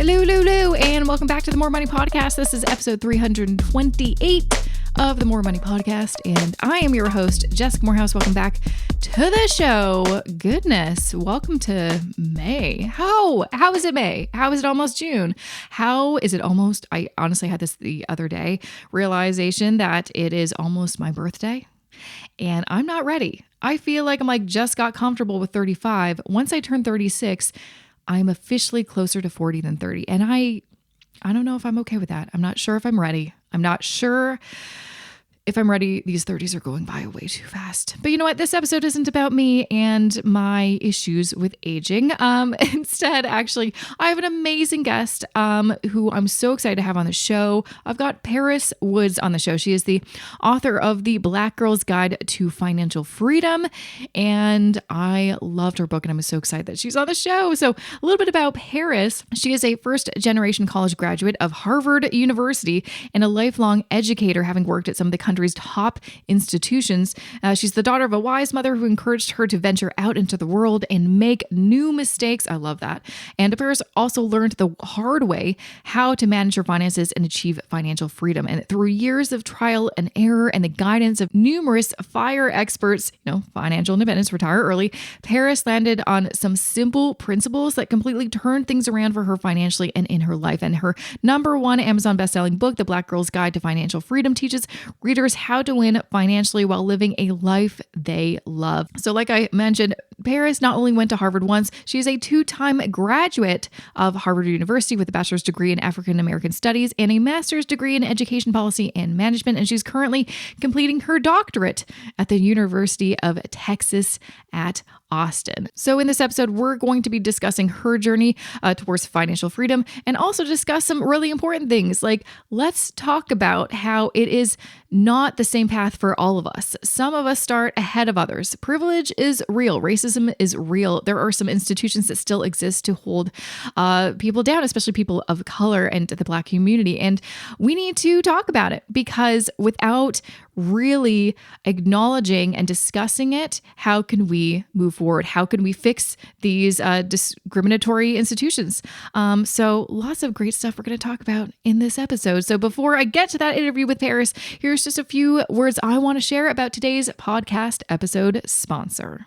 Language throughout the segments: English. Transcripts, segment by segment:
Hello, hello, and welcome back to the More Money Podcast. This is episode 328 of the More Money Podcast, and I am your host, Jessica Morehouse. Welcome back to the show. Goodness, welcome to May. How is it May? How is it almost June? How is it almost, I honestly had this the other day, realization that it is almost my birthday, and I'm not ready. I feel like I'm just got comfortable with 35. Once I turn 36, I'm officially closer to 40 than 30. And I don't know if I'm okay with that. I'm not sure if I'm ready. I'm not sure if I'm ready. These 30s are going by way too fast. But you know what? This episode isn't about me and my issues with aging. Instead, actually, I have an amazing guest who I'm so excited to have on the show. I've got Paris Woods on the show. She is the author of The Black Girl's Guide to Financial Freedom. And I loved her book, and I'm so excited that she's on the show. So a little bit about Paris. She is a first-generation college graduate of Harvard University and a lifelong educator, having worked at some of the country's top institutions. She's the daughter of a wise mother who encouraged her to venture out into the world and make new mistakes. I love that. And Paris also learned the hard way how to manage her finances and achieve financial freedom. And through years of trial and error and the guidance of numerous FIRE experts, financial independence, retire early, Paris landed on some simple principles that completely turned things around for her financially and in her life. And her #1 Amazon bestselling book, The Black Girl's Guide to Financial Freedom, teaches readers how to win financially while living a life they love. So like I mentioned, Paris not only went to Harvard once, she is a 2-time graduate of Harvard University with a bachelor's degree in African American Studies and a master's degree in Education Policy and Management. And she's currently completing her doctorate at the University of Texas at Austin. So in this episode, we're going to be discussing her journey towards financial freedom and also discuss some really important things. Like, let's talk about how it is not the same path for all of us. Some of us start ahead of others. Privilege is real. Racism is real. There are some institutions that still exist to hold people down, especially people of color and the Black community. And we need to talk about it, because without really acknowledging and discussing it, how can we move forward? How can we fix these discriminatory institutions? So lots of great stuff we're going to talk about in this episode. So before I get to that interview with Paris, here's just a few words I want to share about today's podcast episode sponsor.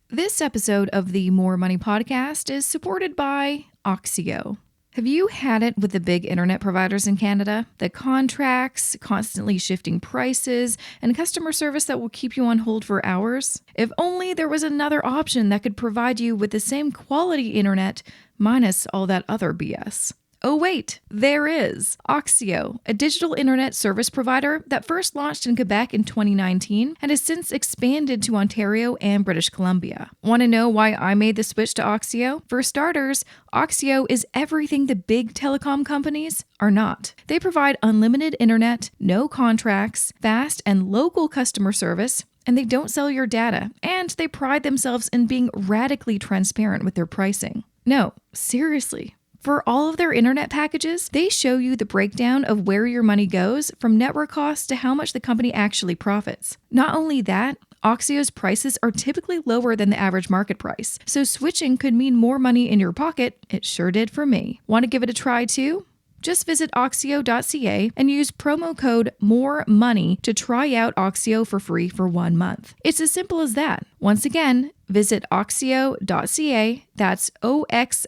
This episode of the More Money Podcast is supported by Axio. Have you had it with the big internet providers in Canada? The contracts, constantly shifting prices, and customer service that will keep you on hold for hours? If only there was another option that could provide you with the same quality internet minus all that other BS. Oh wait, there is. Axio, a digital internet service provider that first launched in Quebec in 2019 and has since expanded to Ontario and British Columbia. Want to know why I made the switch to Axio? For starters, Axio is everything the big telecom companies are not. They provide unlimited internet, no contracts, fast and local customer service, and they don't sell your data, and they pride themselves in being radically transparent with their pricing. No, seriously. For all of their internet packages, they show you the breakdown of where your money goes, from network costs to how much the company actually profits. Not only that, Axio's prices are typically lower than the average market price, so switching could mean more money in your pocket. It sure did for me. Want to give it a try too? Just visit Axio.ca and use promo code MOREMONEY to try out Axio for free for 1 month. It's as simple as that. Once again, visit Axio.ca, that's OXIO.ca,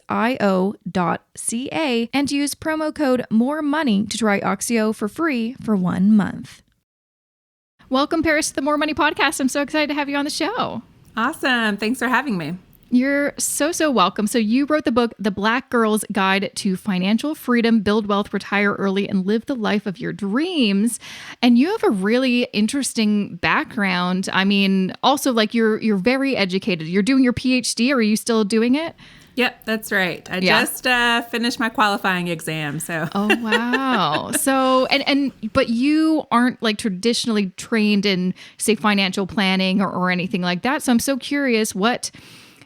and use promo code MOREMONEY to try Axio for free for 1 month. Welcome, Paris, to the More Money Podcast. I'm so excited to have you on the show. Awesome. Thanks for having me. You're so welcome. So you wrote the book, The Black Girl's Guide to Financial Freedom, Build Wealth, Retire Early, and Live the Life of Your Dreams. And you have a really interesting background. I mean, also you're very educated. You're doing your PhD. Are you still doing it? Yep, that's right. I just finished my qualifying exam. So. Oh, wow. So, but you aren't traditionally trained in, say, financial planning or anything like that. So I'm so curious what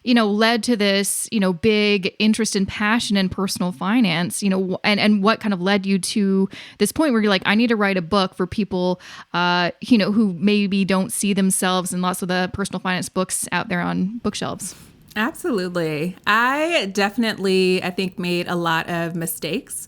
led to this, big interest and passion in personal finance, and what kind of led you to this point where you're like, I need to write a book for people, who maybe don't see themselves in lots of the personal finance books out there on bookshelves. Absolutely. I definitely, I think, made a lot of mistakes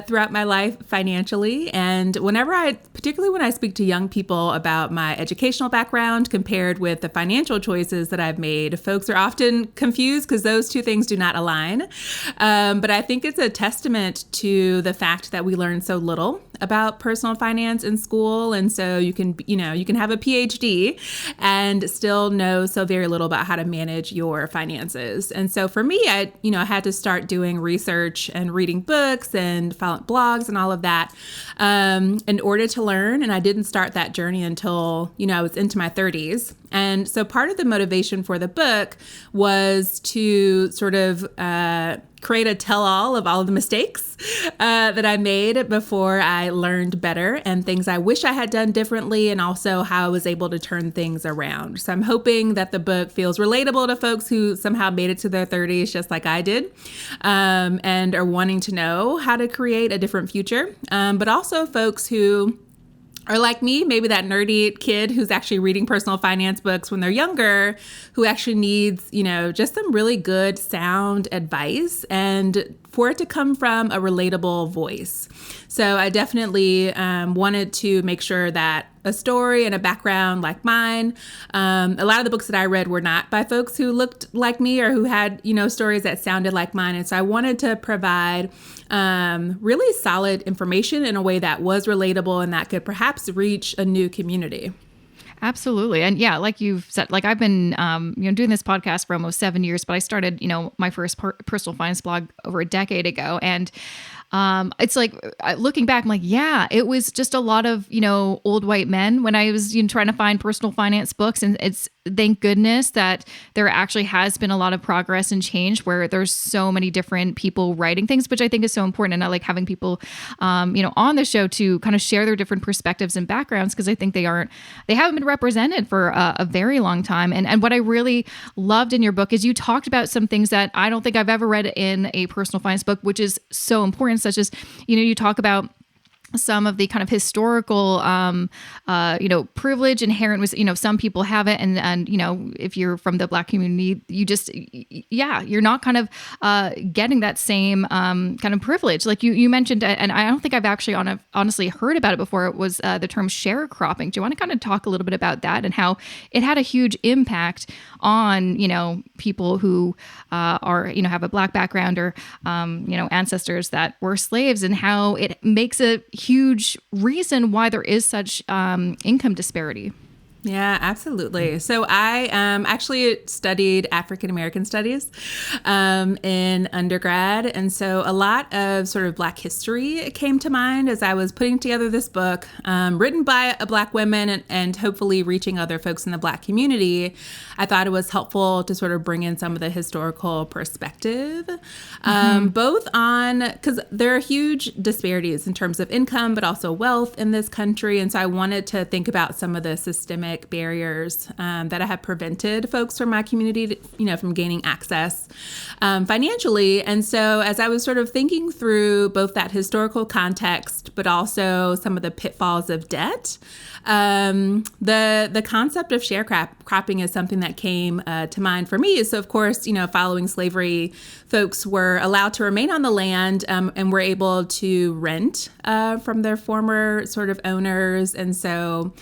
throughout my life financially. And particularly when I speak to young people about my educational background compared with the financial choices that I've made, folks are often confused because those two things do not align. But I think it's a testament to the fact that we learn so little about personal finance in school. And so you can have a PhD and still know so very little about how to manage your finances. And so for me, I had to start doing research and reading books and following blogs and all of that in order to learn. And I didn't start that journey until, I was into my 30s. And so part of the motivation for the book was to sort of create a tell-all of all of the mistakes that I made before I learned better and things I wish I had done differently, and also how I was able to turn things around. So I'm hoping that the book feels relatable to folks who somehow made it to their 30s just like I did, and are wanting to know how to create a different future, but also folks who are like me, maybe that nerdy kid who's actually reading personal finance books when they're younger, who actually needs, just some really good sound advice, and for it to come from a relatable voice. So I definitely wanted to make sure that a story and a background like mine, a lot of the books that I read were not by folks who looked like me or who had, stories that sounded like mine. And so I wanted to provide really solid information in a way that was relatable and that could perhaps reach a new community. Absolutely. And yeah, like you've said, like I've been, doing this podcast for almost 7 years, but I started, my first personal finance blog over a decade ago. And it's like looking back, I'm like, yeah, it was just a lot of, old white men when I was trying to find personal finance books. And it's thank goodness that there actually has been a lot of progress and change where there's so many different people writing things, which I think is so important. And I like having people, on the show to kind of share their different perspectives and backgrounds, because I think they haven't been represented for a very long time. And what I really loved in your book is you talked about some things that I don't think I've ever read in a personal finance book, which is so important, such as, you talk about some of the kind of historical, privilege inherent with, some people have it. And, if you're from the Black community, you're not kind of getting that same kind of privilege. Like you mentioned, and I don't think I've actually honestly heard about it before. It was the term sharecropping. Do you want to kind of talk a little bit about that and how it had a huge impact on, people who are, have a Black background or, ancestors that were slaves, and how it makes a huge reason why there is such income disparity? Yeah, absolutely. So I actually studied African American studies in undergrad. And so a lot of sort of Black history came to mind as I was putting together this book, written by a Black woman and hopefully reaching other folks in the Black community. I thought it was helpful to sort of bring in some of the historical perspective, both on, because there are huge disparities in terms of income, but also wealth in this country. And so I wanted to think about some of the systemic barriers that have prevented folks from my community, from gaining access financially. And so as I was sort of thinking through both that historical context, but also some of the pitfalls of debt, the concept of sharecropping is something that came to mind for me. So of course, following slavery, folks were allowed to remain on the land and were able to rent from their former sort of owners. And so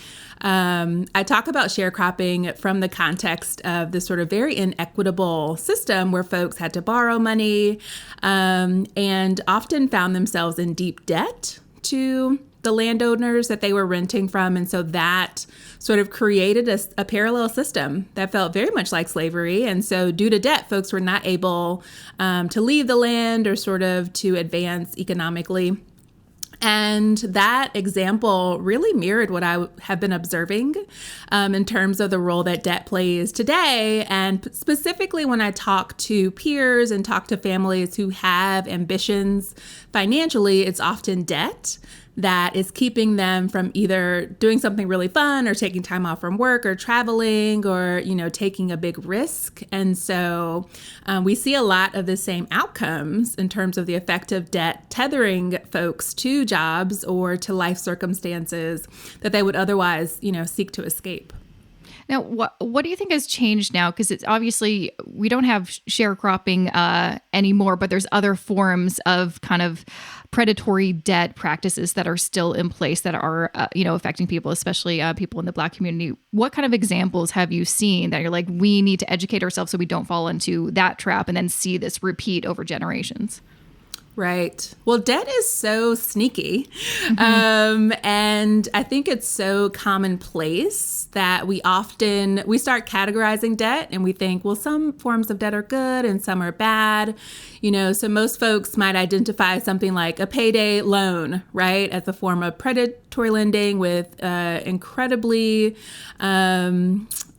I talk about sharecropping from the context of this sort of very inequitable system where folks had to borrow money and often found themselves in deep debt to the landowners that they were renting from. And so that sort of created a parallel system that felt very much like slavery. And so due to debt, folks were not able to leave the land or sort of to advance economically. And that example really mirrored what I have been observing in terms of the role that debt plays today. And specifically when I talk to peers and talk to families who have ambitions financially, it's often debt that is keeping them from either doing something really fun or taking time off from work or traveling or, taking a big risk. And so we see a lot of the same outcomes in terms of the effect of debt tethering folks to jobs or to life circumstances that they would otherwise, seek to escape. Now, what do you think has changed now? Because it's obviously we don't have sharecropping anymore, but there's other forms of kind of predatory debt practices that are still in place that are, affecting people, especially people in the Black community. What kind of examples have you seen that you're like, we need to educate ourselves so we don't fall into that trap and then see this repeat over generations? Right. Well, debt is so sneaky. And I think it's so commonplace that we start categorizing debt and we think, well, some forms of debt are good and some are bad. So most folks might identify something like a payday loan, right, as a form of predatory lending with incredibly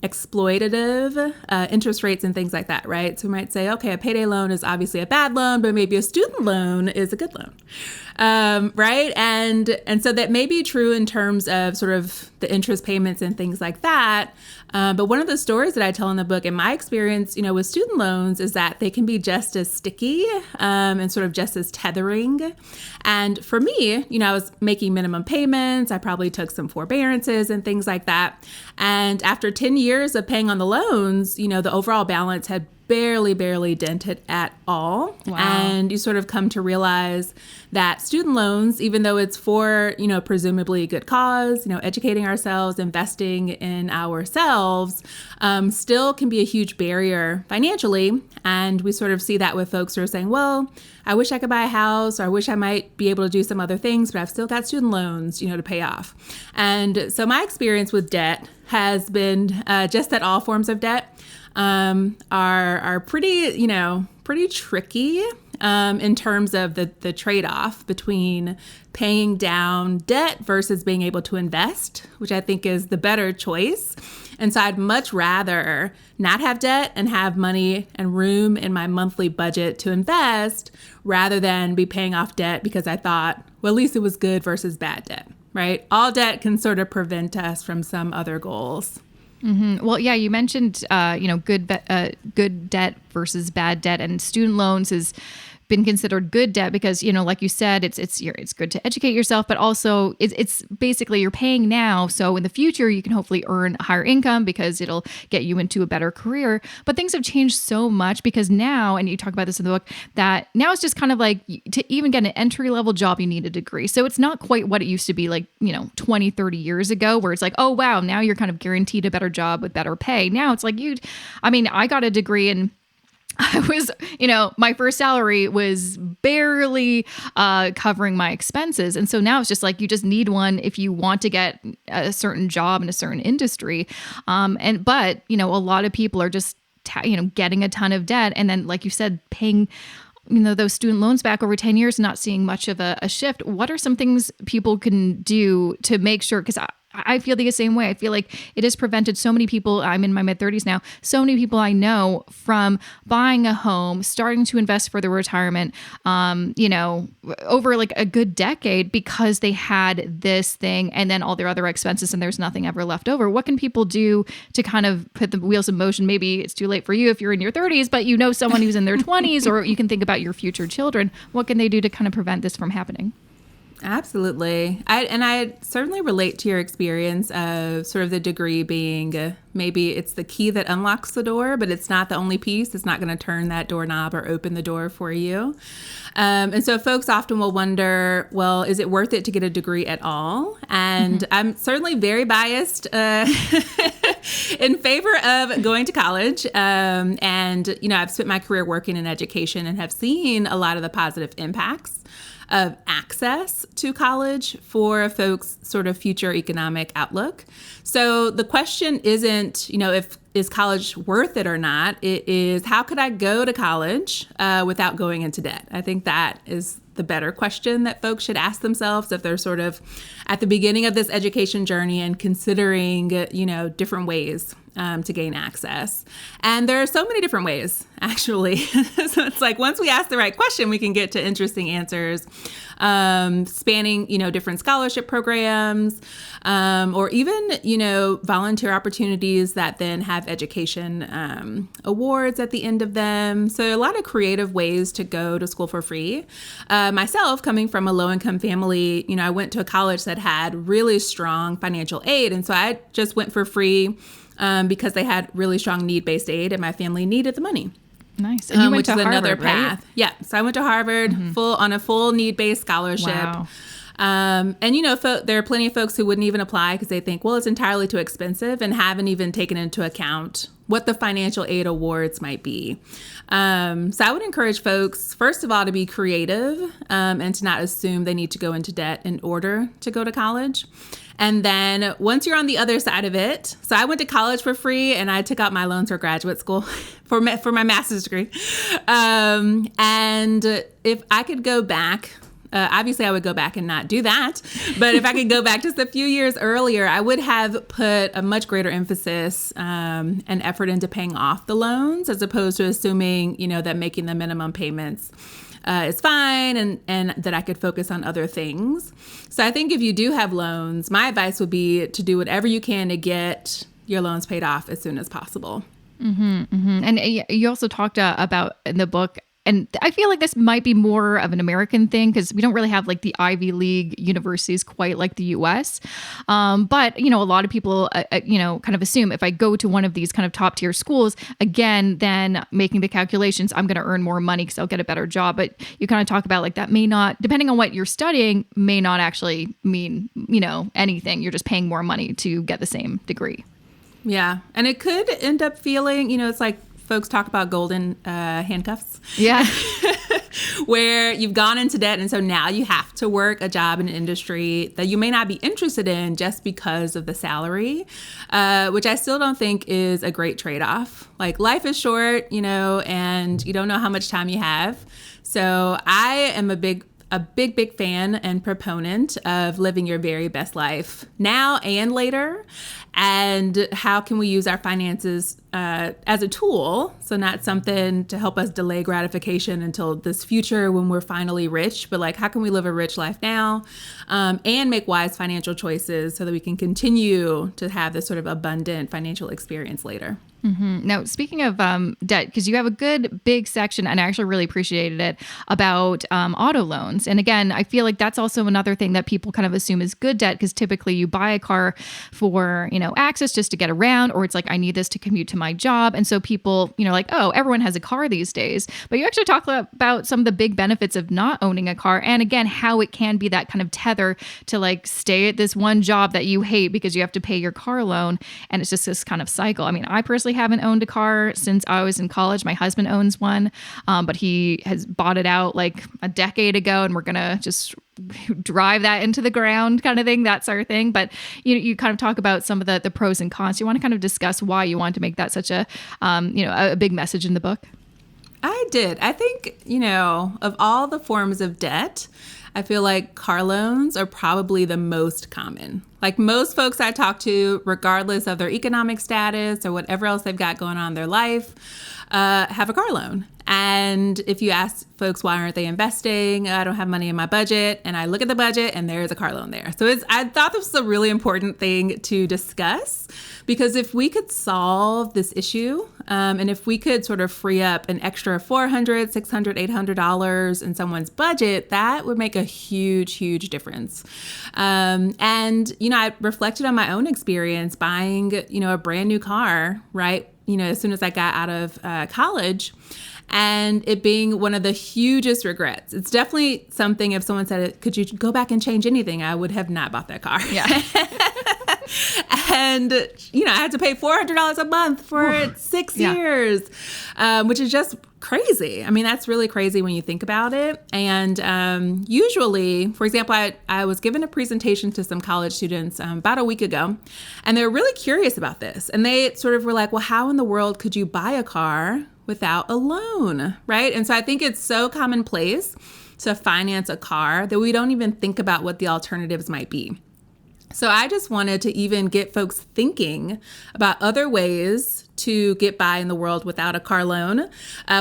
exploitative interest rates and things like that, right? So we might say, okay, a payday loan is obviously a bad loan, but maybe a student loan is a good loan, right? And so that may be true in terms of sort of the interest payments and things like that. But one of the stories that I tell in the book, in my experience, with student loans, is that they can be just as sticky and sort of just as tethering. And for me, I was making minimum payments. I probably took some forbearances and things like that. And after 10 years of paying on the loans, the overall balance had barely dented at all. Wow. And you sort of come to realize that student loans, even though it's for, presumably a good cause, educating ourselves, investing in ourselves, still can be a huge barrier financially. And we sort of see that with folks who are saying, well, I wish I could buy a house, or I wish I might be able to do some other things, but I've still got student loans, to pay off. And so my experience with debt has been just that all forms of debt are pretty tricky in terms of the trade-off between paying down debt versus being able to invest, which I think is the better choice. And so I'd much rather not have debt and have money and room in my monthly budget to invest rather than be paying off debt because I thought, well, at least it was good versus bad debt, right? All debt can sort of prevent us from some other goals. Mm-hmm. Well, yeah, you mentioned, good debt versus bad debt, and student loans has been considered good debt because, like you said, it's good to educate yourself, but also it's basically you're paying now. So in the future, you can hopefully earn a higher income because it'll get you into a better career. But things have changed so much because now, and you talk about this in the book, that now it's just kind of like to even get an entry level job, you need a degree. So it's not quite what it used to be like, 20, 30 years ago, where it's like, oh, wow, now you're kind of guaranteed a better job with better pay. Now it's like I got a degree and I was, my first salary was barely covering my expenses. And so now it's just like, you just need one if you want to get a certain job in a certain industry. But a lot of people are just, getting a ton of debt. And then, like you said, paying, those student loans back over 10 years, not seeing much of a shift. What are some things people can do to make sure? Because I feel the same way. I feel like it has prevented so many people, I'm in my mid-30s now, so many people I know from buying a home, starting to invest for their retirement, over like a good decade because they had this thing and then all their other expenses and there's nothing ever left over. What can people do to kind of put the wheels in motion? Maybe it's too late for you if you're in your 30s, but someone who's in their 20s, or you can think about your future children. What can they do to kind of prevent this from happening? Absolutely. I certainly relate to your experience of sort of the degree being maybe it's the key that unlocks the door, but it's not the only piece. It's not going to turn that doorknob or open the door for you. And so folks often will wonder, well, is it worth it to get a degree at all? And I'm certainly very biased in favor of going to college. And, I've spent my career working in education and have seen a lot of the positive impacts of access to college for folks' sort of future economic outlook. So the question isn't, is college worth it or not? It is, how could I go to college without going into debt? I think that is the better question that folks should ask themselves if they're sort of at the beginning of this education journey and considering, different ways to gain access. And there are so many different ways, actually. So it's like once we ask the right question, we can get to interesting answers, spanning, different scholarship programs, or even, volunteer opportunities that then have education awards at the end of them. So a lot of creative ways to go to school for free. Myself, coming from a low-income family, I went to a college that had really strong financial aid. And so I just went for free because they had really strong need-based aid and my family needed the money. Nice. And you went which to is Harvard, another right? path. Yeah. So I went to Harvard on a full need-based scholarship. Wow. And, there are plenty of folks who wouldn't even apply because they think, well, it's entirely too expensive and haven't even taken into account what the financial aid awards might be. So I would encourage folks, first of all, to be creative and to not assume they need to go into debt in order to go to college. And then once you're on the other side of it, so I went to college for free and I took out my loans for graduate school for my master's degree. And if I could go back, obviously I would go back and not do that. But if I could go back just a few years earlier, I would have put a much greater emphasis and effort into paying off the loans as opposed to assuming, that making the minimum payments is fine and that I could focus on other things. So I think if you do have loans, my advice would be to do whatever you can to get your loans paid off as soon as possible. Mm-hmm, mm-hmm. And you also talked about in the book, and I feel like this might be more of an American thing because we don't really have like the Ivy League universities quite like the US. But, a lot of people, kind of assume if I go to one of these kind of top tier schools, again, then making the calculations, I'm going to earn more money because I'll get a better job. But you kind of talk about like that may not, depending on what you're studying, may not actually mean, anything. You're just paying more money to get the same degree. Yeah. And it could end up feeling, it's like folks talk about golden handcuffs. Yeah. Where you've gone into debt. And so now you have to work a job in an industry that you may not be interested in just because of the salary, which I still don't think is a great trade-off. Like life is short, and you don't know how much time you have. So I am a big fan and proponent of living your very best life now and later. And how can we use our finances as a tool? So not something to help us delay gratification until this future when we're finally rich, but like how can we live a rich life now and make wise financial choices so that we can continue to have this sort of abundant financial experience later? Mm-hmm. Now, speaking of debt, because you have a good big section, and I actually really appreciated it, about auto loans. And again, I feel like that's also another thing that people kind of assume is good debt, because typically you buy a car for, access just to get around, or it's like, I need this to commute to my job. And so people, like, oh, everyone has a car these days. But you actually talk about some of the big benefits of not owning a car. And again, how it can be that kind of tether to like stay at this one job that you hate because you have to pay your car loan. And it's just this kind of cycle. I mean, I personally haven't owned a car since I was in college. My husband owns one, but he has bought it out like a decade ago, and we're going to just drive that into the ground kind of thing. That's our thing. But you kind of talk about some of the pros and cons. You want to kind of discuss why you want to make that such a big message in the book? I did. I think, of all the forms of debt, I feel like car loans are probably the most common. Like most folks I talk to, regardless of their economic status or whatever else they've got going on in their life, have a car loan. And if you ask folks, why aren't they investing? I don't have money in my budget. And I look at the budget and there's a car loan there. So I thought this was a really important thing to discuss, because if we could solve this issue and if we could sort of free up an extra $400, $600, $800 in someone's budget, that would make a huge, huge difference. And, I reflected on my own experience buying, a brand new car, right? As soon as I got out of college, and it being one of the hugest regrets. It's definitely something, if someone said, could you go back and change anything? I would have not bought that car. Yeah. And, I had to pay $400 a month for 6 years, which is just crazy. I mean, that's really crazy when you think about it. And usually, for example, I was given a presentation to some college students about a week ago, and they were really curious about this. And they sort of were like, well, how in the world could you buy a car without a loan, right? And so I think it's so commonplace to finance a car that we don't even think about what the alternatives might be. So I just wanted to even get folks thinking about other ways to get by in the world without a car loan,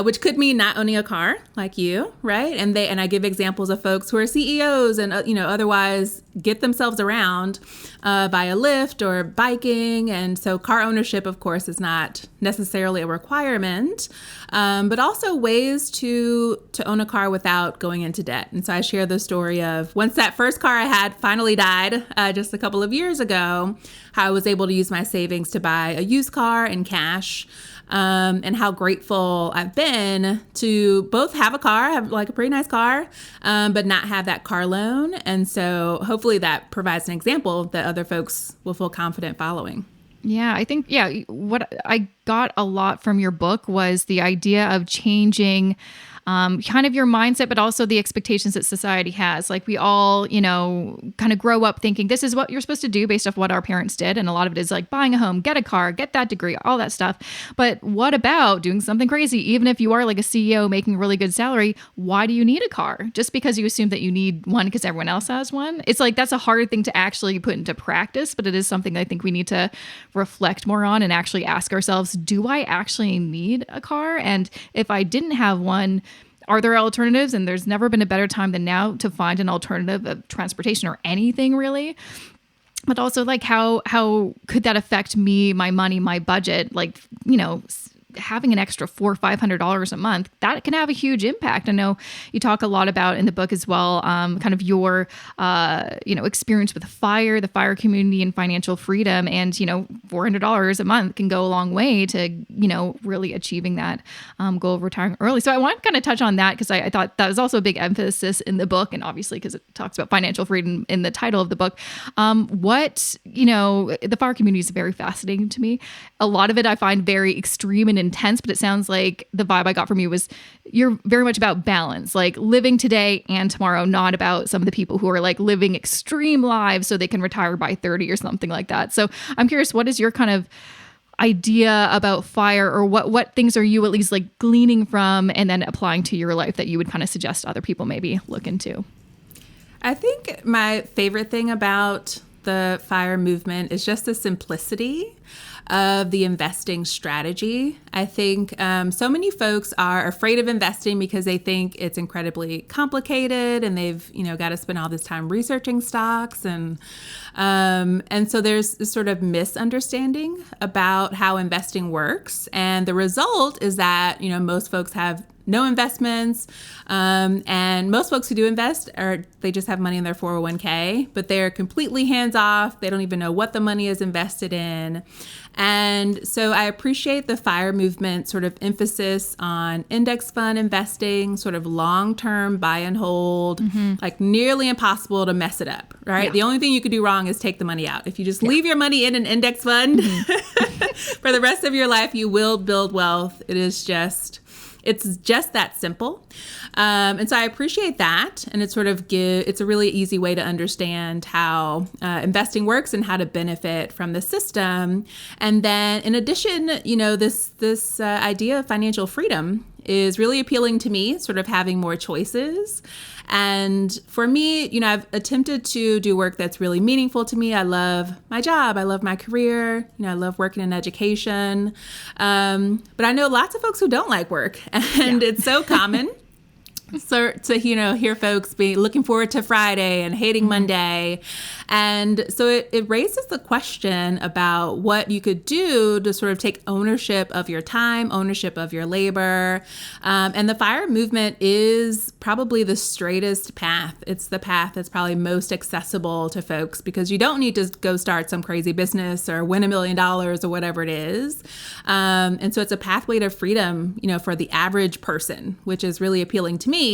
which could mean not owning a car like you, right? And I give examples of folks who are CEOs and otherwise get themselves around via Lyft or biking. And so car ownership, of course, is not necessarily a requirement, but also ways to own a car without going into debt. And so I share the story of once that first car I had finally died just a couple of years ago, how I was able to use my savings to buy a used car in cash, and how grateful I've been to both have a car, have like a pretty nice car, but not have that car loan. And so hopefully that provides an example that other folks will feel confident following. Yeah, I think, what I got a lot from your book was the idea of changing kind of your mindset, but also the expectations that society has. Like we all, kind of grow up thinking this is what you're supposed to do based off what our parents did. And a lot of it is like buying a home, get a car, get that degree, all that stuff. But what about doing something crazy? Even if you are like a CEO making a really good salary, why do you need a car? Just because you assume that you need one because everyone else has one? It's like, that's a hard thing to actually put into practice, but it is something I think we need to reflect more on and actually ask ourselves, do I actually need a car? And if I didn't have one, are there alternatives? And there's never been a better time than now to find an alternative of transportation or anything really. But also like how could that affect me, my money, my budget? Like, having an extra $400 or $500 a month, that can have a huge impact. I know you talk a lot about in the book as well, kind of your, experience with the fire community and financial freedom. And, $400 a month can go a long way to, really achieving that goal of retiring early. So I want to kind of touch on that because I thought that was also a big emphasis in the book. And obviously, because it talks about financial freedom in the title of the book, the fire community is very fascinating to me. A lot of it I find very extreme and intense, but it sounds like the vibe I got from you was you're very much about balance, like living today and tomorrow, not about some of the people who are like living extreme lives so they can retire by 30 or something like that. So I'm curious, what is your kind of idea about fire, or what things are you at least like gleaning from and then applying to your life that you would kind of suggest other people maybe look into? I think my favorite thing about the FIRE movement is just the simplicity of the investing strategy. I think so many folks are afraid of investing because they think it's incredibly complicated and they've got to spend all this time researching stocks, and so there's this sort of misunderstanding about how investing works, and the result is that most folks have no investments, and most folks who do invest they just have money in their 401k, but they're completely hands off. They don't even know what the money is invested in. And so I appreciate the FIRE movement sort of emphasis on index fund investing, sort of long-term buy and hold, like nearly impossible to mess it up, right? Yeah. The only thing you could do wrong is take the money out. If you just leave your money in an index fund for the rest of your life, you will build wealth. It's just that simple. And so I appreciate that. And it's a really easy way to understand how investing works and how to benefit from the system. And then in addition, this idea of financial freedom is really appealing to me, sort of having more choices. And for me, I've attempted to do work that's really meaningful to me. I love my job. I love my career. I love working in education. But I know lots of folks who don't like work, and it's so common. So to hear folks be looking forward to Friday and hating Monday. And so it raises the question about what you could do to sort of take ownership of your time, ownership of your labor. And the FIRE movement is probably the straightest path. It's the path that's probably most accessible to folks because you don't need to go start some crazy business or win $1 million or whatever it is. And so it's a pathway to freedom, for the average person, which is really appealing to me.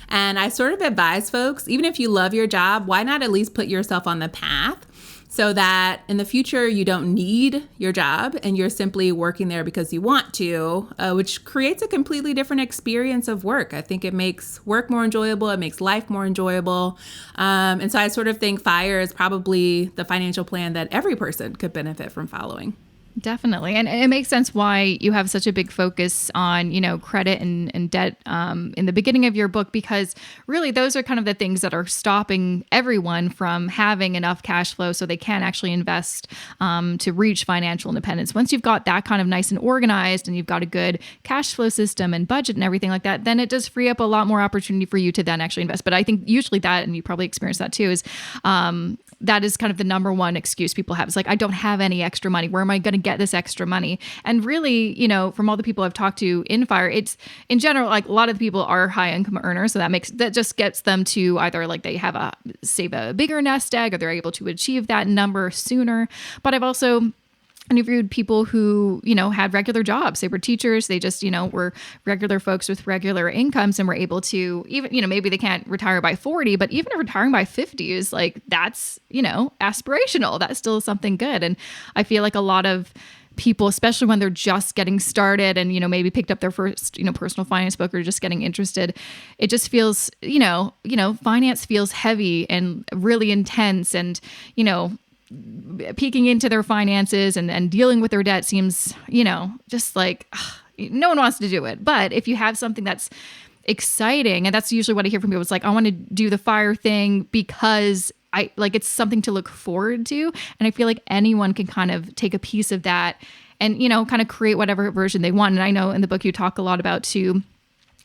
And I sort of advise folks, even if you love your job, why not at least put yourself on the path so that in the future you don't need your job and you're simply working there because you want to, which creates a completely different experience of work. I think it makes work more enjoyable. It makes life more enjoyable. And so I sort of think FIRE is probably the financial plan that every person could benefit from following. Definitely. And it makes sense why you have such a big focus on, credit and debt in the beginning of your book, because really those are kind of the things that are stopping everyone from having enough cash flow so they can actually invest to reach financial independence. Once you've got that kind of nice and organized and you've got a good cash flow system and budget and everything like that, then it does free up a lot more opportunity for you to then actually invest. But I think usually that, and you probably experienced that too, is that is kind of the number one excuse people have. It's like, I don't have any extra money. Where am I going to get this extra money? And really, from all the people I've talked to in FIRE, it's in general, like a lot of the people are high income earners. So that just gets them to either like they have save a bigger nest egg, or they're able to achieve that number sooner. But I've also interviewed people who, had regular jobs. They were teachers. They just, were regular folks with regular incomes and were able to even, maybe they can't retire by 40, but even retiring by 50 is like, that's, aspirational. That's still something good. And I feel like a lot of people, especially when they're just getting started and, maybe picked up their first, personal finance book or just getting interested, it just feels, finance feels heavy and really intense, and, peeking into their finances and dealing with their debt seems, just like no one wants to do it. But if you have something that's exciting, and that's usually what I hear from people, it's like, I want to do the FIRE thing because it's something to look forward to. And I feel like anyone can kind of take a piece of that and, kind of create whatever version they want. And I know in the book you talk a lot about too,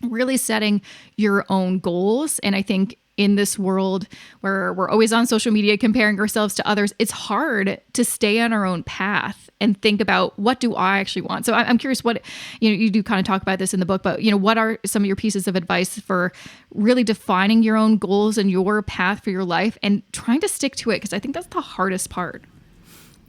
really setting your own goals. And I think in this world where we're always on social media comparing ourselves to others, it's hard to stay on our own path and think about, what do I actually want? So I'm curious what, you do kind of talk about this in the book, but what are some of your pieces of advice for really defining your own goals and your path for your life and trying to stick to it? Because I think that's the hardest part.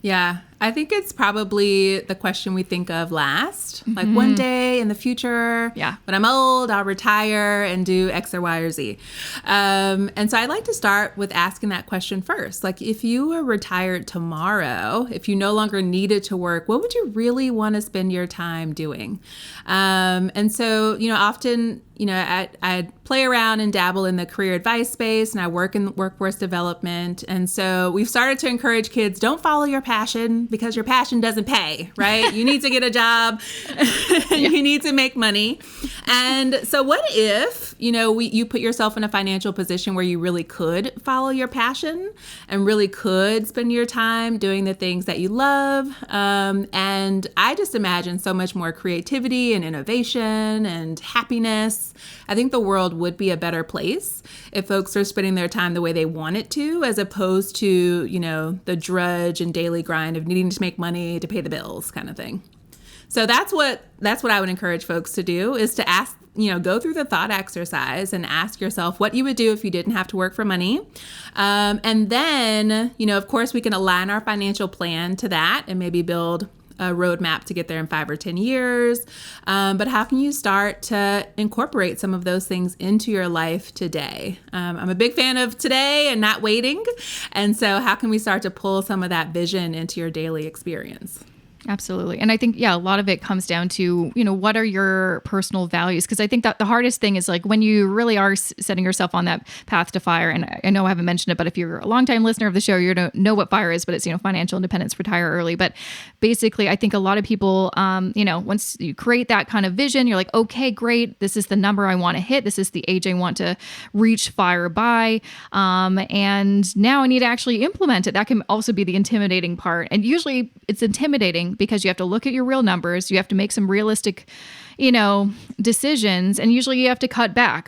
Yeah, I think it's probably the question we think of last. Like one day in the future, when I'm old, I'll retire and do X or Y or Z. And so I like to start with asking that question first. Like, if you were retired tomorrow, if you no longer needed to work, what would you really want to spend your time doing? And so, often, I play around and dabble in the career advice space, and I work in workforce development. And so we've started to encourage kids, don't follow your passion because your passion doesn't pay, right? You need to get a job. You need to make money. And so what if, you put yourself in a financial position where you really could follow your passion and really could spend your time doing the things that you love. And I just imagine so much more creativity and innovation and happiness. I think the world would be a better place if folks are spending their time the way they want it to, as opposed to, the drudge and daily grind of needing to make money to pay the bills kind of thing. So that's what I would encourage folks to do, is to ask, go through the thought exercise and ask yourself what you would do if you didn't have to work for money. And then, of course, we can align our financial plan to that and maybe build a roadmap to get there in 5 or 10 years. But how can you start to incorporate some of those things into your life today? I'm a big fan of today and not waiting. And so how can we start to pull some of that vision into your daily experience? Absolutely. And I think, a lot of it comes down to, what are your personal values? Because I think that the hardest thing is like when you really are setting yourself on that path to FIRE. And I know I haven't mentioned it, but if you're a longtime listener of the show, you know what FIRE is, but it's, financial independence, retire early. But basically, I think a lot of people, once you create that kind of vision, you're like, okay, great. This is the number I want to hit. This is the age I want to reach FIRE by. And now I need to actually implement it. That can also be the intimidating part. And usually it's intimidating because you have to look at your real numbers. You have to make some realistic, decisions. And usually you have to cut back.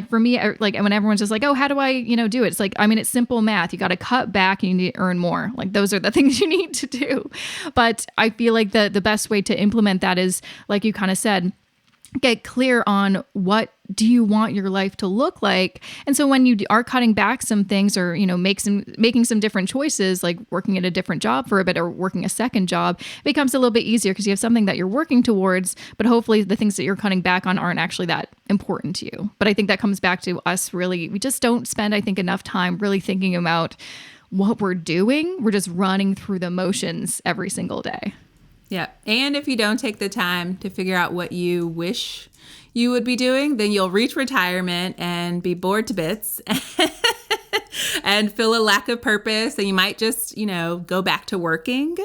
For me, when everyone's just like, oh, how do I, do it? It's like, it's simple math. You got to cut back and you need to earn more. Like those are the things you need to do. But I feel like the best way to implement that is, like you kind of said, get clear on what do you want your life to look like. And so when you are cutting back some things or, making some different choices, like working at a different job for a bit or working a second job, it becomes a little bit easier because you have something that you're working towards, but hopefully the things that you're cutting back on aren't actually that important to you. But I think that comes back to us really, we just don't spend, I think, enough time really thinking about what we're doing. We're just running through the motions every single day. Yeah. And if you don't take the time to figure out what you wish you would be doing, then you'll reach retirement and be bored to bits and feel a lack of purpose, and you might just, go back to working.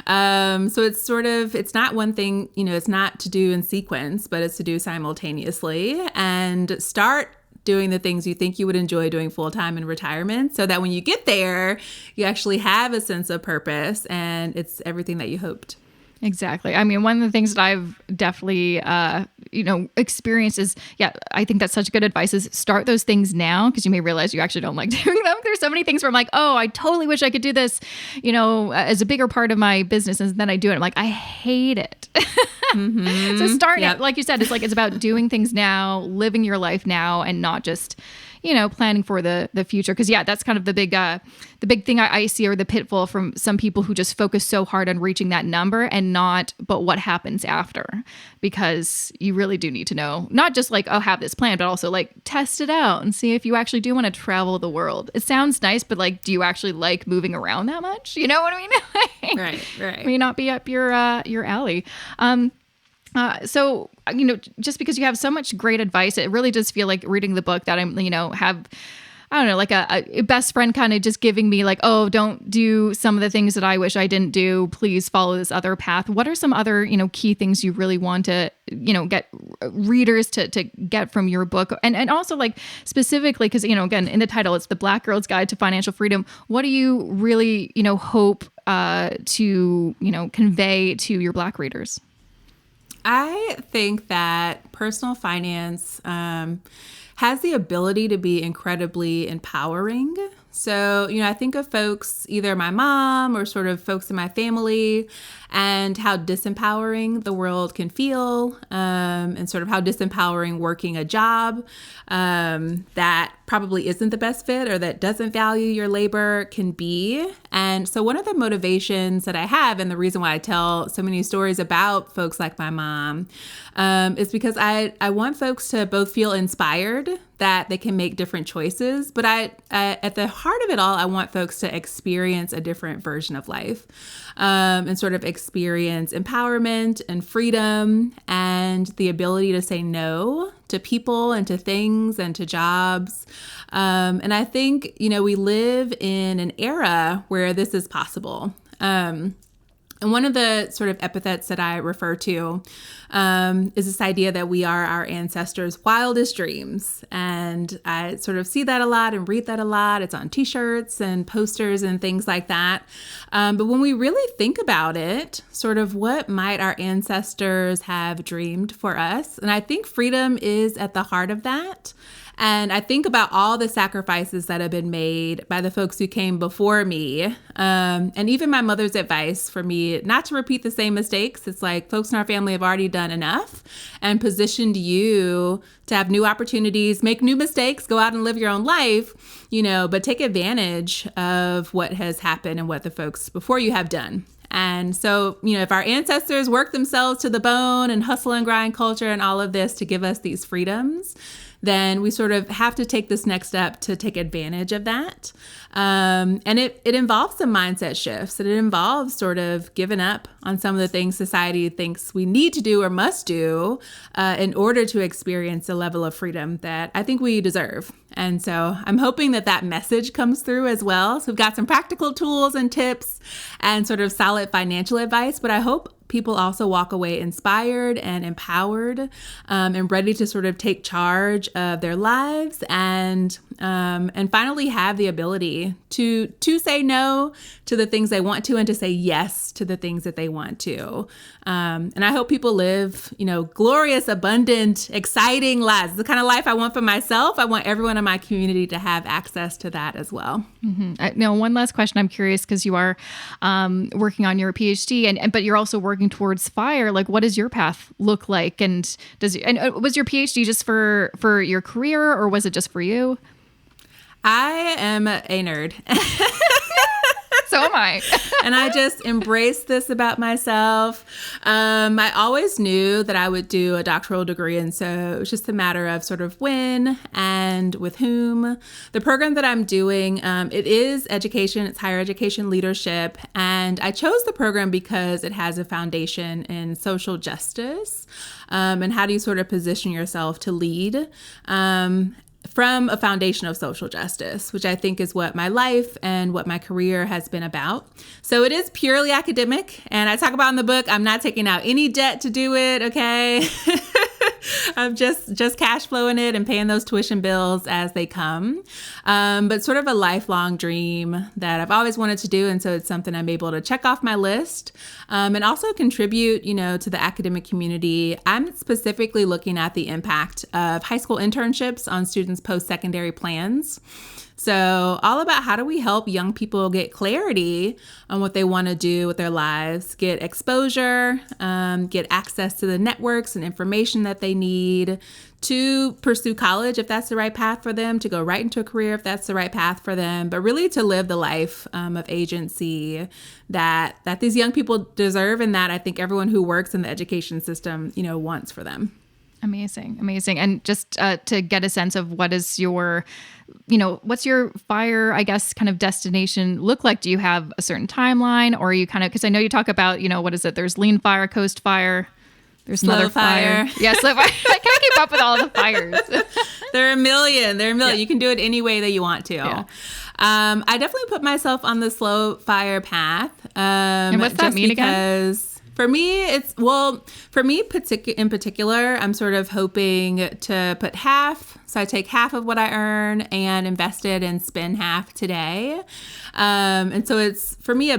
So it's not one thing, it's not to do in sequence, but it's to do simultaneously, and start doing the things you think you would enjoy doing full-time in retirement, so that when you get there, you actually have a sense of purpose and it's everything that you hoped. Exactly. I mean, one of the things that I've definitely, experienced is, I think that's such good advice, is start those things now, because you may realize you actually don't like doing them. There's so many things where I'm like, oh, I totally wish I could do this, as a bigger part of my business. And then I do it. I'm like, I hate it. Mm-hmm. So start it. Like you said, it's about doing things now, living your life now, and not just, planning for the future. Because that's kind of the big thing I see, or the pitfall from some people who just focus so hard on reaching that number and but what happens after. Because you really do need to know, not just like, oh, have this plan, but also like test it out and see if you actually do want to travel the world. It sounds nice, but like, do you actually like moving around that much? You know what I mean? Right. May not be up your alley. So, just because you have so much great advice, it really does feel like reading the book that I'm, have, I don't know, like a best friend kind of just giving me like, oh, don't do some of the things that I wish I didn't do. Please follow this other path. What are some other, key things you really want to, get readers to get from your book? And also like specifically, because, again, in the title, it's The Black Girl's Guide to Financial Freedom. What do you really, hope to, convey to your Black readers? I think that personal finance has the ability to be incredibly empowering. So, I think of folks, either my mom or sort of folks in my family, and how disempowering the world can feel, and sort of how disempowering working a job that probably isn't the best fit or that doesn't value your labor can be. And so one of the motivations that I have, and the reason why I tell so many stories about folks like my mom, is because I want folks to both feel inspired that they can make different choices. But I at the heart of it all, I want folks to experience a different version of life, and sort of experience empowerment and freedom and the ability to say no to people and to things and to jobs. And I think, we live in an era where this is possible. And one of the sort of epithets that I refer to is this idea that we are our ancestors' wildest dreams. And I sort of see that a lot and read that a lot. It's on t-shirts and posters and things like that. But when we really think about it, sort of what might our ancestors have dreamed for us? And I think freedom is at the heart of that. And I think about all the sacrifices that have been made by the folks who came before me. And even my mother's advice for me not to repeat the same mistakes. It's like folks in our family have already done enough and positioned you to have new opportunities, make new mistakes, go out and live your own life, but take advantage of what has happened and what the folks before you have done. And so, if our ancestors worked themselves to the bone and hustle and grind culture and all of this to give us these freedoms, then we sort of have to take this next step to take advantage of that. And it involves some mindset shifts, and it involves sort of giving up on some of the things society thinks we need to do or must do in order to experience a level of freedom that I think we deserve. And so I'm hoping that message comes through as well. So we've got some practical tools and tips and sort of solid financial advice, but I hope people also walk away inspired and empowered, and ready to sort of take charge of their lives and finally have the ability to say no to the things they want to and to say yes to the things that they want to. And I hope people live, glorious, abundant, exciting lives. The kind of life I want for myself. I want everyone in my community to have access to that as well. Mm-hmm. Now, one last question. I'm curious because you are working on your PhD, but you're also working towards FIRE. Like, what does your path look like? And was your PhD just for your career, or was it just for you? I am a nerd. So am I. And I just embraced this about myself. I always knew that I would do a doctoral degree. And so it was just a matter of sort of when and with whom. The program that I'm doing, it is education. It's higher education leadership. And I chose the program because it has a foundation in social justice. And how do you sort of position yourself to lead? from a foundation of social justice, which I think is what my life and what my career has been about. So it is purely academic. And I talk about in the book, I'm not taking out any debt to do it, okay? I'm just cash flowing it and paying those tuition bills as they come. But sort of a lifelong dream that I've always wanted to do. And so it's something I'm able to check off my list and also contribute, to the academic community. I'm specifically looking at the impact of high school internships on students' post-secondary plans. So all about how do we help young people get clarity on what they want to do with their lives, get exposure, get access to the networks and information that they need to pursue college if that's the right path for them, to go right into a career if that's the right path for them, but really to live the life of agency that these young people deserve and that I think everyone who works in the education system, wants for them. Amazing. And just to get a sense of what is your, what's your FIRE, I guess, kind of destination look like? Do you have a certain timeline, or are you because I know you talk about, what is it? There's lean fire, coast fire. There's slow fire. Yeah, slow fire. I can't keep up with all the fires. There are a million. Yeah. You can do it any way that you want to. Yeah. I definitely put myself on the slow fire path. And what's that mean again? For me, in particular, I'm sort of hoping to put half. So I take half of what I earn and invest it and spend half today. And so it's, for me, a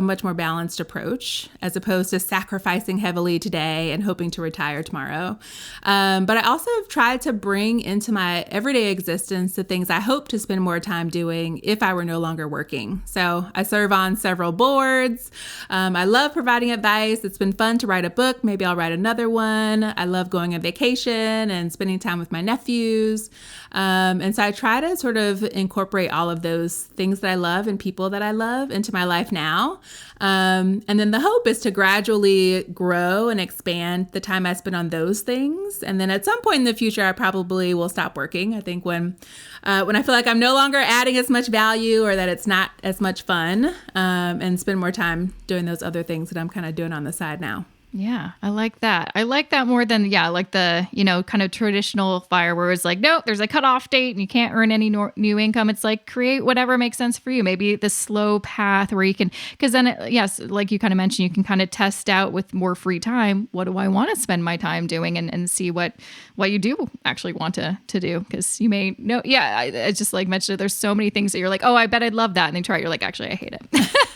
much more balanced approach as opposed to sacrificing heavily today and hoping to retire tomorrow. But I also have tried to bring into my everyday existence the things I hope to spend more time doing if I were no longer working. So I serve on several boards. I love providing advice. It's been fun to write a book. Maybe I'll write another one. I love going on vacation and spending time with my nephews. And so I try to sort of incorporate all of those things that I love and people that I love into my life now. And then the hope is to gradually grow and expand the time I spend on those things. And then at some point in the future, I probably will stop working. I think when I feel like I'm no longer adding as much value or that it's not as much fun, and spend more time doing those other things that I'm kind of doing on the side now. Yeah, I like that. I like that more than, like the, kind of traditional FIRE where it's like, no, there's a cutoff date and you can't earn any new income. It's like, create whatever makes sense for you. Maybe the slow path where you can, because then, yes, like you kind of mentioned, you can kind of test out with more free time. What do I want to spend my time doing and see what you do actually want to do? Because you may know, I just like mentioned, there's so many things that you're like, oh, I bet I'd love that. And then try it, you're like, actually, I hate it.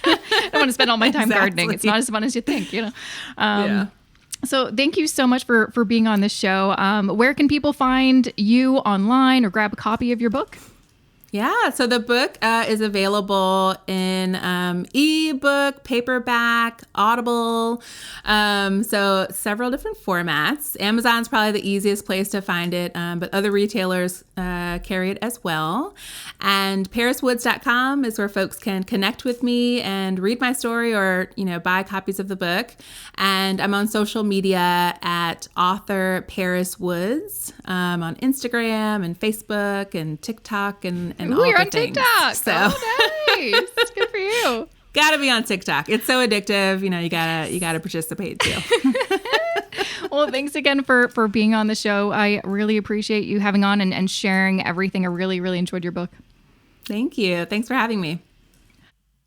I don't want to spend all my time gardening. It's not as fun as you think, Yeah. So thank you so much for being on this show. Where can people find you online or grab a copy of your book? Yeah, so the book is available in ebook, paperback, Audible, so several different formats. Amazon's probably the easiest place to find it, but other retailers carry it as well. And pariswoods.com is where folks can connect with me and read my story or, buy copies of the book. And I'm on social media at author Paris Woods on Instagram and Facebook and TikTok and Ooh, you're on things. TikTok. So. Oh, nice. Good for you. Gotta be on TikTok. It's so addictive. You gotta participate too. Well, thanks again for being on the show. I really appreciate you having on and sharing everything. I really, really enjoyed your book. Thank you. Thanks for having me.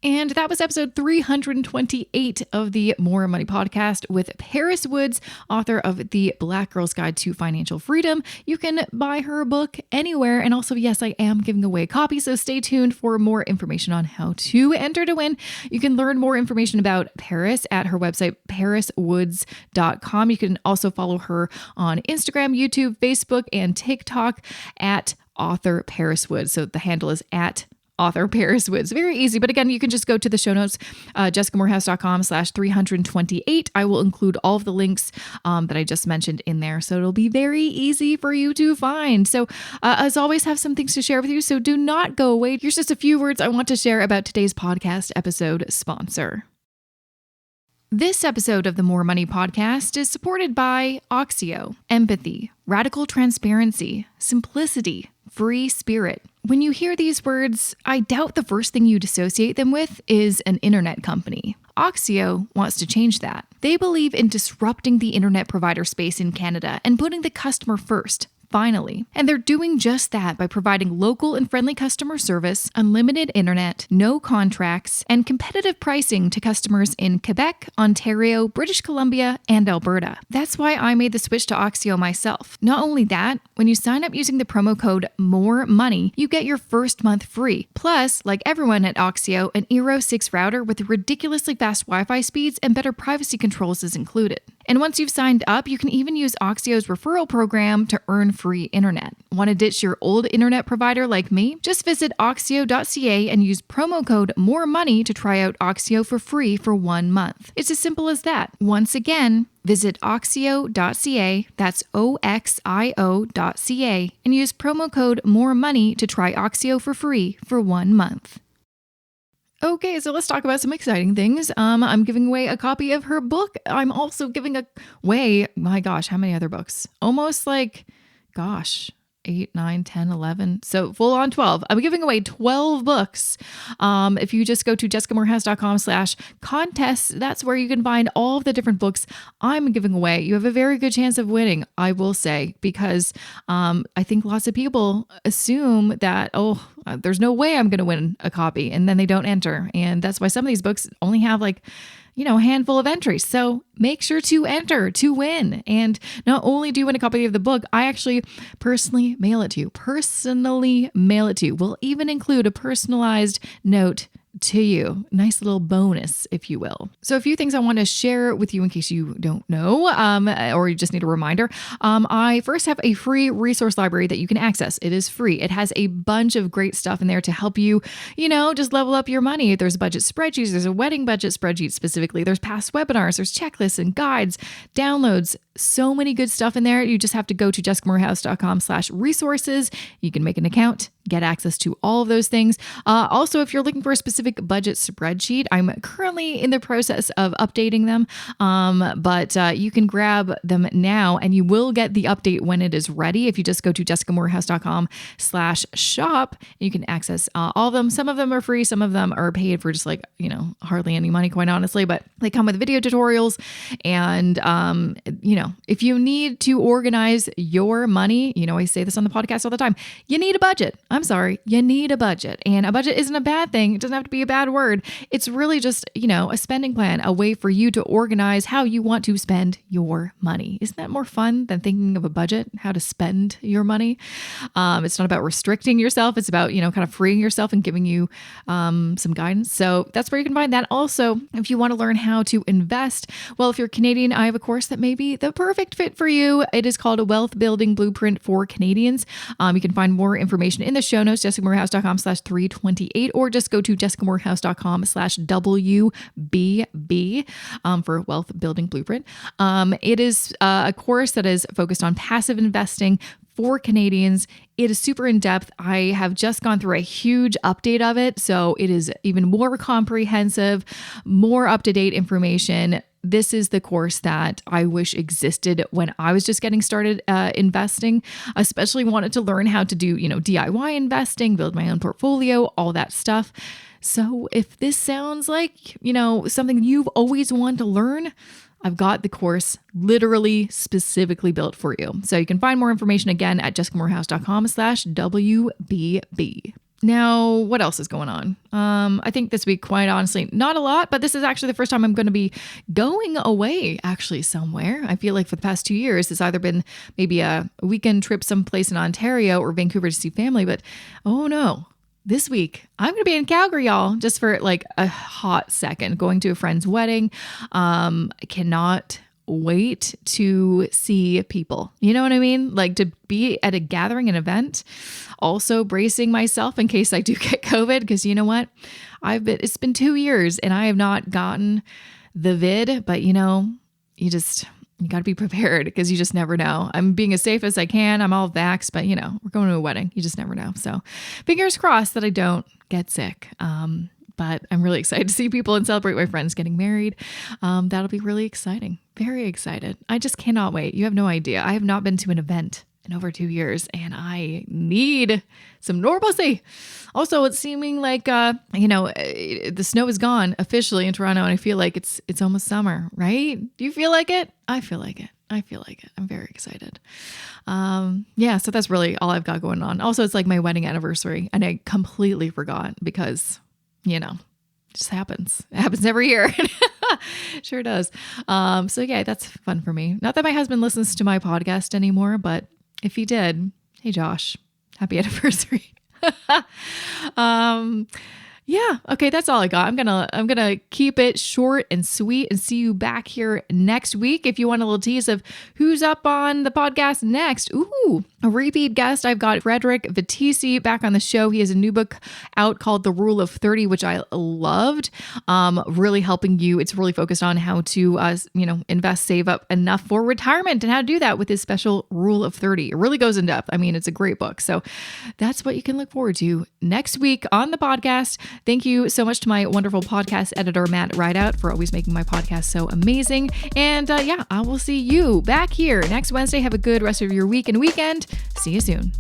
And that was episode 328 of the More Money podcast with Paris Woods, author of The Black Girl's Guide to Financial Freedom. You can buy her book anywhere. And also, yes, I am giving away a copy, so stay tuned for more information on how to enter to win. You can learn more information about Paris at her website, pariswoods.com. You can also follow her on Instagram, YouTube, Facebook, and TikTok at author Paris Woods. So the handle is at author Paris Woods. Very easy. But again, you can just go to the show notes, jessicamorehouse.com/328. I will include all of the links that I just mentioned in there. So it'll be very easy for you to find. So as always, have some things to share with you. So do not go away. Here's just a few words I want to share about today's podcast episode sponsor. This episode of the More Money podcast is supported by Axio, empathy, radical transparency, simplicity, free spirit. When you hear these words, I doubt the first thing you'd associate them with is an internet company. Axio wants to change that. They believe in disrupting the internet provider space in Canada and putting the customer first. finally. And they're doing just that by providing local and friendly customer service, unlimited internet, no contracts, and competitive pricing to customers in Quebec, Ontario, British Columbia, and Alberta. That's why I made the switch to Axio myself. Not only that, when you sign up using the promo code MOREMONEY, you get your first month free. Plus, like everyone at Axio, an Eero 6 router with ridiculously fast Wi-Fi speeds and better privacy controls is included. And once you've signed up, you can even use Axio's referral program to earn free internet. Want to ditch your old internet provider like me? Just visit Axio.ca and use promo code MOREMONEY to try out Axio for free for 1 month. It's as simple as that. Once again, visit Axio.ca, that's Oxio.ca, and use promo code MOREMONEY to try Axio for free for 1 month. Okay, so let's talk about some exciting things. I'm giving away a copy of her book. I'm also giving away, my gosh, how many other books? Almost 8, 9, 10, 11. So full on 12. I'm giving away 12 books. If you just go to jessicamorehouse.com/contests, that's where you can find all of the different books I'm giving away. You have a very good chance of winning, I will say, because I think lots of people assume that, there's no way I'm going to win a copy, and then they don't enter. And that's why some of these books only have a handful of entries. So make sure to enter to win. And not only do you win a copy of the book, I actually personally mail it to you. We'll even include a personalized note to you. Nice little bonus, if you will. So a few things I want to share with you in case you don't know, or you just need a reminder. I first have a free resource library that you can access. It is free. It has a bunch of great stuff in there to help you, just level up your money. There's budget spreadsheets. There's a wedding budget spreadsheet specifically. There's past webinars. There's checklists and guides, downloads. So many good stuff in there. You just have to go to jessicamorehouse.com/resources. You can make an account, get access to all of those things. Also, if you're looking for a specific budget spreadsheet, I'm currently in the process of updating them, but you can grab them now and you will get the update when it is ready. If you just go to jessicamorehouse.com/shop, you can access all of them. Some of them are free. Some of them are paid for just hardly any money, quite honestly, but they come with video tutorials. And, if you need to organize your money, I say this on the podcast all the time, you need a budget. I'm sorry, you need a budget. And a budget isn't a bad thing. It doesn't have to be a bad word. It's really just, a spending plan, a way for you to organize how you want to spend your money. Isn't that more fun than thinking of a budget, how to spend your money? It's not about restricting yourself. It's about, kind of freeing yourself and giving you some guidance. So that's where you can find that. Also, if you want to learn how to invest, well, if you're Canadian, I have a course that may be the perfect fit for you. It is called A Wealth Building Blueprint for Canadians. You can find more information in the show notes, jessicamorehouse.com/328, or just go to jessicamorehouse.com/WBB for Wealth Building Blueprint. It is a course that is focused on passive investing for Canadians. It is super in-depth. I have just gone through a huge update of it, so it is even more comprehensive, more up-to-date information. This is the course that I wish existed when I was just getting started investing, especially wanted to learn how to do, DIY investing, build my own portfolio, all that stuff. So if this sounds like, something you've always wanted to learn, I've got the course literally specifically built for you. So you can find more information again at jessicamorehouse.com/WBB. Now, what else is going on? I think this week, quite honestly, not a lot, but this is actually the first time I'm going to be going away actually somewhere. I feel like for the past 2 years, it's either been maybe a weekend trip someplace in Ontario or Vancouver to see family, but oh no. This week, I'm going to be in Calgary, y'all, just for a hot second, going to a friend's wedding. I cannot wait to see people. You know what I mean? To be at a gathering, an event. Also bracing myself in case I do get COVID, because you know what? It's been 2 years and I have not gotten the vid, but you got to be prepared because you just never know. I'm being as safe as I can. I'm all vaxxed, but we're going to a wedding. You just never know. So fingers crossed that I don't get sick. But I'm really excited to see people and celebrate my friends getting married. That'll be really exciting. Very excited. I just cannot wait. You have no idea. I have not been to an event in over 2 years and I need some normalcy. Also, it's seeming like, the snow is gone officially in Toronto and I feel like it's almost summer, right? Do you feel like it? I feel like it. I feel like it. I'm very excited. Yeah, so that's really all I've got going on. Also, it's like my wedding anniversary, and I completely forgot because, it just happens. It happens every year. Sure does. So yeah, that's fun for me. Not that my husband listens to my podcast anymore, but if he did, hey Josh, happy anniversary. Yeah. Okay. That's all I got. I'm going to keep it short and sweet and see you back here next week. If you want a little tease of who's up on the podcast next. Ooh, a repeat guest. I've got Frederick Vittisi back on the show. He has a new book out called The Rule of 30, which I loved. Really helping you. It's really focused on how to, invest, save up enough for retirement and how to do that with his special Rule of 30. It really goes in depth. I mean, it's a great book. So that's what you can look forward to next week on the podcast. Thank you so much to my wonderful podcast editor, Matt Rideout, for always making my podcast so amazing. And I will see you back here next Wednesday. Have a good rest of your week and weekend. See you soon.